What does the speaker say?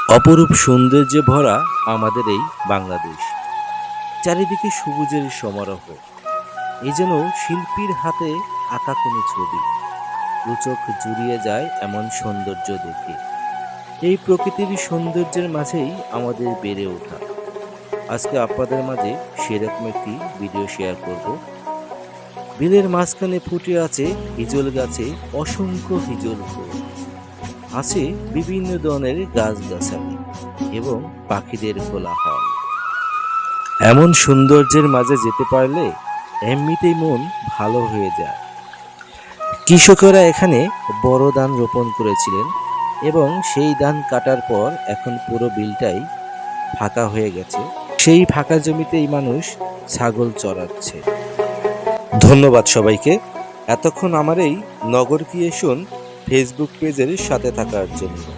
অপরূপ সৌন্দর্যে ভরা আমাদের এই বাংলাদেশ। চারিদিকে সবুজের সমারোহ। এ যেন শিল্পীর হাতে আঁকা কোনো ছবি। দুচোখ জুড়িয়ে যায় এমন সৌন্দর্য দেখে। এই প্রকৃতির সৌন্দর্যের মাঝেই আমাদের বেড়ে ওঠা। আজকে আপনাদের মাঝে সেরকম একটি ভিডিও শেয়ার করব। বিলের মাঝখানে ফুটে আছে হিজল গাছে অসংখ্য হিজল ফুল। আছে বিভিন্ন ধরনের গাছগাছালি এবং পাখিদের কোলাহল। এমন সৌন্দর্যের মাঝে যেতে পারলে এমনিতেই মন ভালো হয়ে যায়। কৃষকেরা এখানে বড় ধান রোপণ করেছিলেন এবং সেই ধান কাটার পর এখন পুরো বিলটাই ফাঁকা হয়ে গেছে। সেই ফাঁকা জমিতেই মানুষ ছাগল চড়াচ্ছে। ধন্যবাদ সবাইকে এতক্ষণ আমার এই নগর ক্রিয়েশন ফেসবুক পেজের সাথে থাকার জন্য।